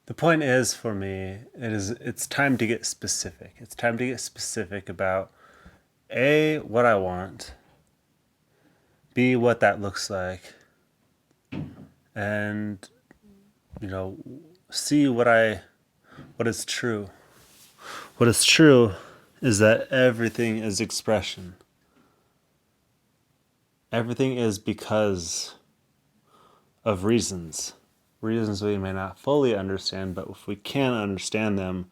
The point is, for me, it's time to get specific. It's time to get specific about A, what I want, B, what that looks like, and you know, C, what is true. What is true is that everything is expression. Everything is because of reasons. Reasons we may not fully understand, but if we can understand them,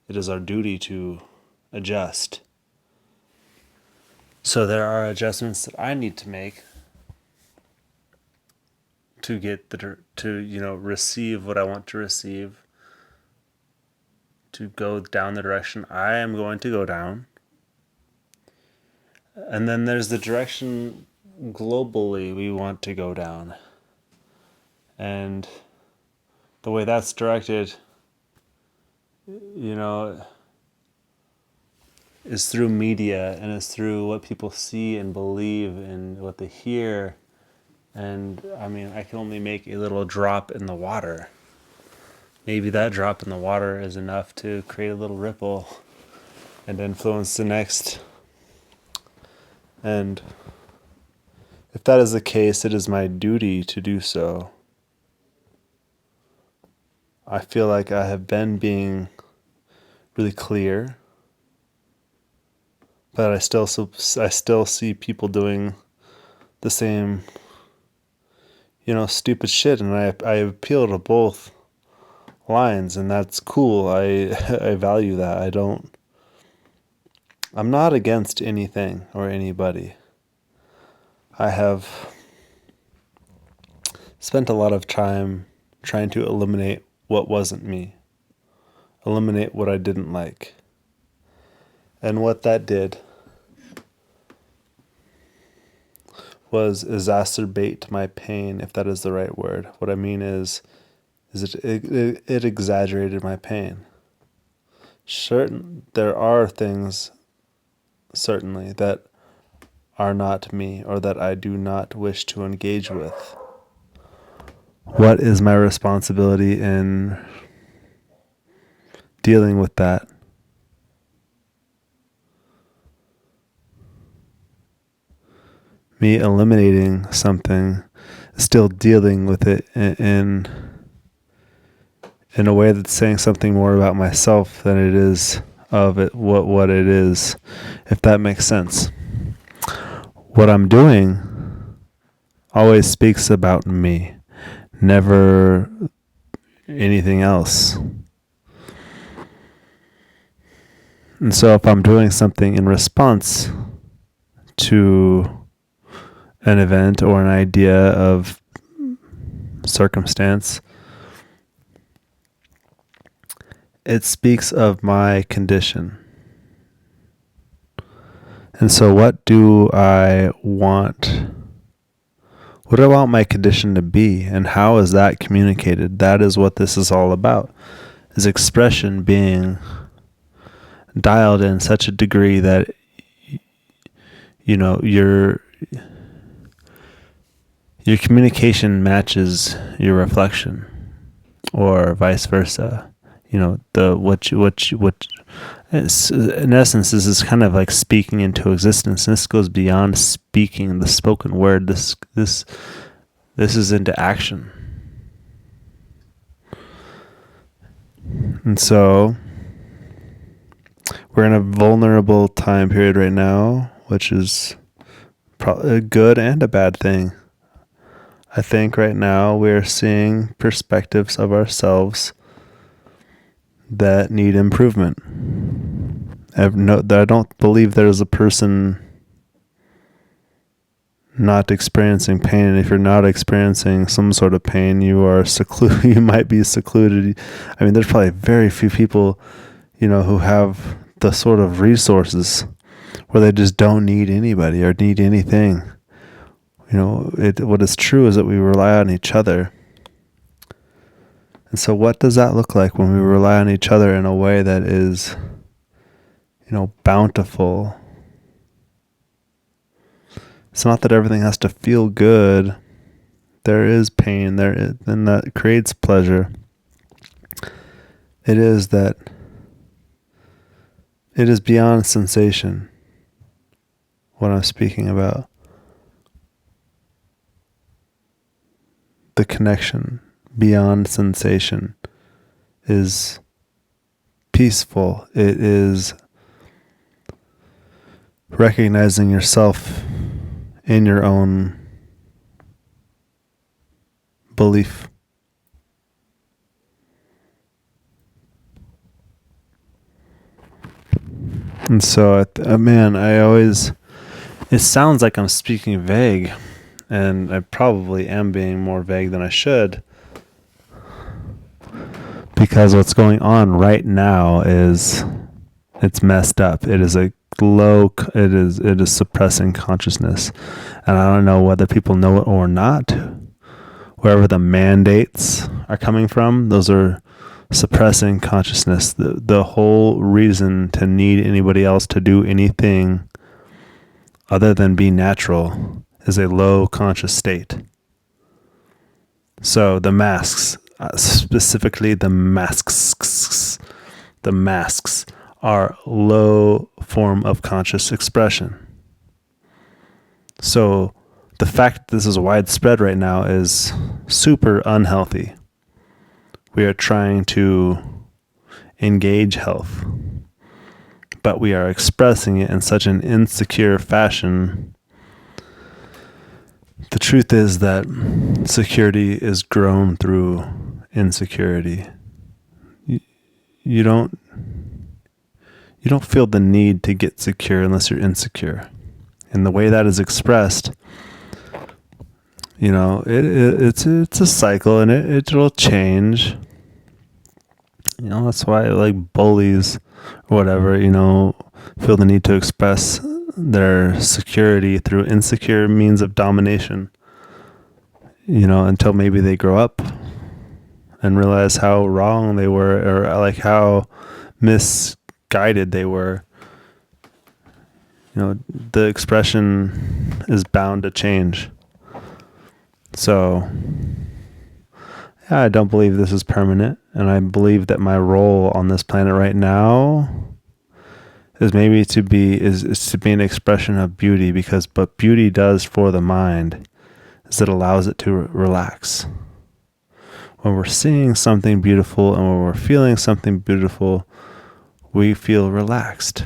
it is our duty to adjust. So there are adjustments that I need to make to get receive what I want to receive, to go down the direction I am going to go down. And then there's the direction globally we want to go down. And the way that's directed, is through media, and is through what people see and believe and what they hear. And I mean, I can only make a little drop in the water. Maybe that drop in the water is enough to create a little ripple and influence the next. And if that is the case, it is my duty to do so. I feel like I have been being really clear, but I still see people doing the same, stupid shit, and I appeal to both lines, and that's cool. I I value that. I'm not against anything or anybody. I have spent a lot of time trying to eliminate what wasn't me, eliminate what I didn't like. And what that did was exacerbate my pain, if that is the right word. What I mean is it exaggerated my pain. There are things, certainly, that are not me or that I do not wish to engage with. What is my responsibility in dealing with that? Me eliminating something, still dealing with it in a way that's saying something more about myself than it is of it, what it is, if that makes sense. What I'm doing always speaks about me, never anything else. And so if I'm doing something in response to an event or an idea of circumstance, it speaks of my condition. And so what do I want? What do I want my condition to be? And how is that communicated? That is what this is all about. Is expression being dialed in such a degree that your communication matches your reflection, or vice versa. In essence, this is kind of like speaking into existence. And this goes beyond speaking, the spoken word. This is into action. And so we're in a vulnerable time period right now, which is probably a good and a bad thing. I think right now we're seeing perspectives of ourselves that need improvement. I don't believe there's a person not experiencing pain. And if you're not experiencing some sort of pain, you are secluded. You might be secluded. I mean, there's probably very few people, who have the sort of resources where they just don't need anybody or need anything. What is true is that we rely on each other. And so what does that look like when we rely on each other in a way that is, bountiful? It's not that everything has to feel good. There is pain there, and that creates pleasure. it is that it is beyond sensation what I'm speaking about. The connection beyond sensation is peaceful. It is recognizing yourself in your own belief. And so, it sounds like I'm speaking vague, and I probably am being more vague than I should, because what's going on right now is it's messed up. It is it is suppressing consciousness. And I don't know whether people know it or not. Wherever the mandates are coming from, those are suppressing consciousness. The whole reason to need anybody else to do anything other than be natural is a low conscious state. So the masks, specifically the masks are low form of conscious expression. So the fact that this is widespread right now is super unhealthy. We are trying to engage health, but we are expressing it in such an insecure fashion. The truth is that security is grown through insecurity. You don't feel the need to get secure unless you're insecure. And the way that is expressed, it's a cycle, and it'll change. That's why like bullies or whatever, feel the need to express their security through insecure means of domination, until maybe they grow up and realize how wrong they were, or like how misguided they were. The expression is bound to change. So, yeah, I don't believe this is permanent, and I believe that my role on this planet right now is maybe to be an expression of beauty, because what beauty does for the mind is it allows it to relax. When we're seeing something beautiful and when we're feeling something beautiful, we feel relaxed.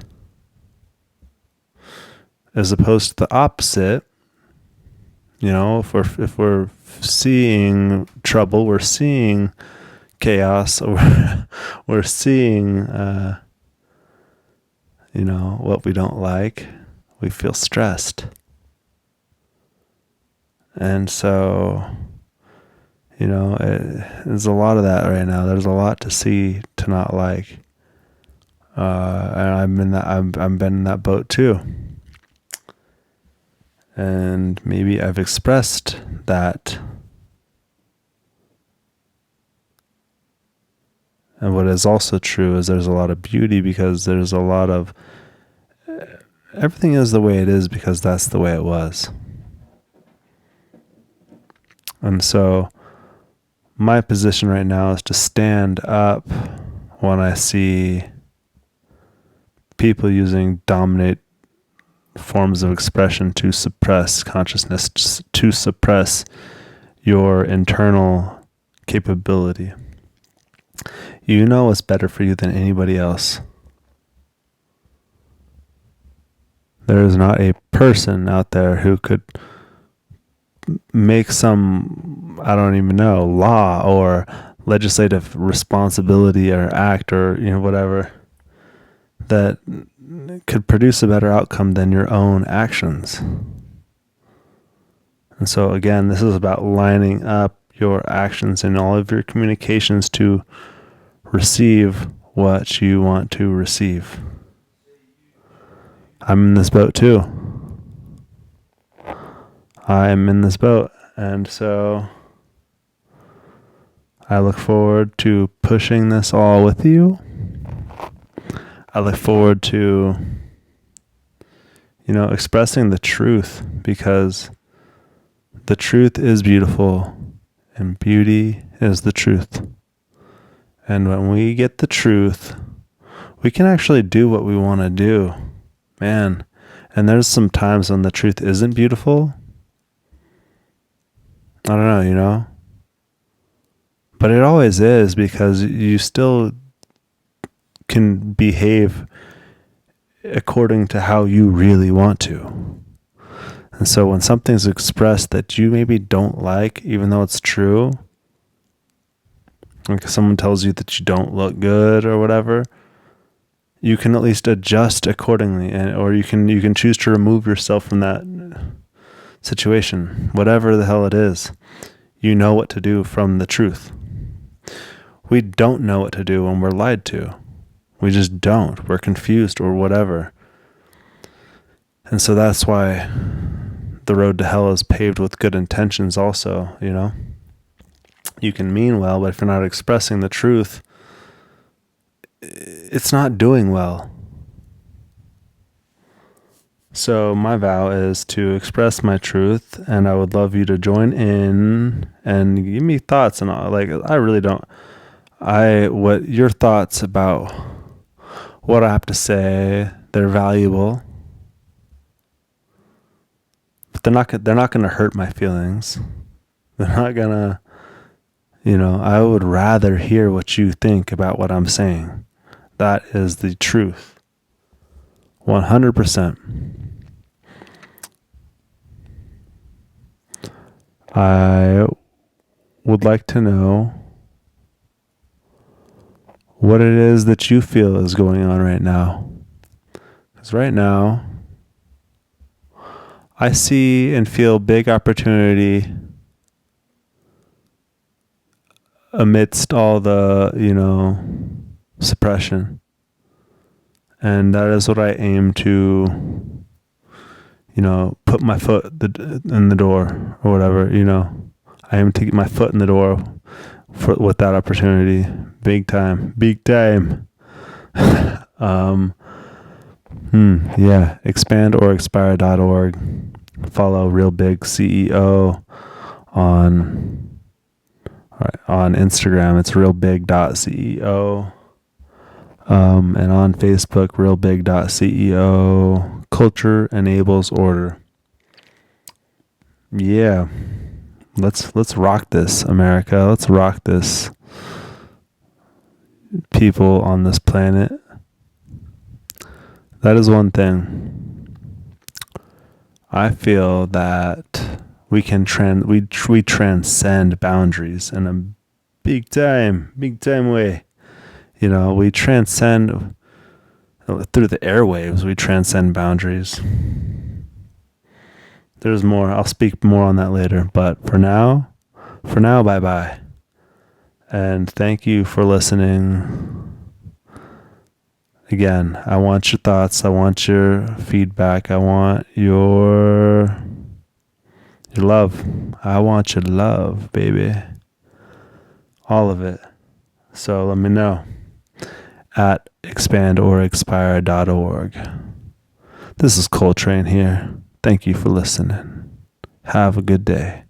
As opposed to the opposite, if we're seeing trouble, we're seeing chaos, or we're seeing what we don't like, we feel stressed. And so, there's a lot of that right now. There's a lot to see, to not like. And I've been in that boat too. And maybe I've expressed that. And what is also true is there's a lot of beauty, because there's a lot of everything is the way it is because that's the way it was. And so my position right now is to stand up when I see people using dominate forms of expression to suppress consciousness, to suppress your internal capability. You know what's better for you than anybody else. There is not a person out there who could make some, I don't even know, law or legislative responsibility or act or whatever that could produce a better outcome than your own actions. And so again, this is about lining up your actions and all of your communications to receive what you want to receive. I'm in this boat too. I am in this boat, and so I look forward to pushing this all with you. I look forward to, expressing the truth, because the truth is beautiful and beauty is the truth. And when we get the truth, we can actually do what we want to do, man. And there's some times when the truth isn't beautiful. I don't know, you know? But it always is, because you still can behave according to how you really want to. And so when something's expressed that you maybe don't like, even though it's true, like if someone tells you that you don't look good or whatever, you can at least adjust accordingly, or you can choose to remove yourself from that situation, whatever the hell it is. You know what to do from the truth. We don't know what to do when we're lied to. We just don't. We're confused or whatever. And so that's why the road to hell is paved with good intentions also, you know? You can mean well, but if you're not expressing the truth, it's not doing well. So my vow is to express my truth, and I would love you to join in and give me thoughts and all. Like, I really don't. What your thoughts about what I have to say, they're valuable, but they're not gonna hurt my feelings. They're not gonna, I would rather hear what you think about what I'm saying. That is the truth. 100%. I would like to know what it is that you feel is going on right now. Because right now, I see and feel big opportunity amidst all the, suppression. And that is what I aim to, put my foot in the door or whatever, I aim to get my foot in the door with that opportunity. Big time. Yeah. EXPandOrExpire.org. Follow Real Big CEO on Instagram. It's realbig.ceo. And on Facebook, realbig.ceo. Culture enables order. Yeah. Let's rock this, America. Let's rock this, people on this planet. That is one thing. I feel that we can we transcend boundaries in a big time way. We transcend through the airwaves. We transcend boundaries. There's more. I'll speak more on that later. But for now, bye-bye. And thank you for listening. Again, I want your thoughts. I want your feedback. I want your love. I want your love, baby. All of it. So let me know at EXPandOrExpire.org. This is Coletrane here. Thank you for listening. Have a good day.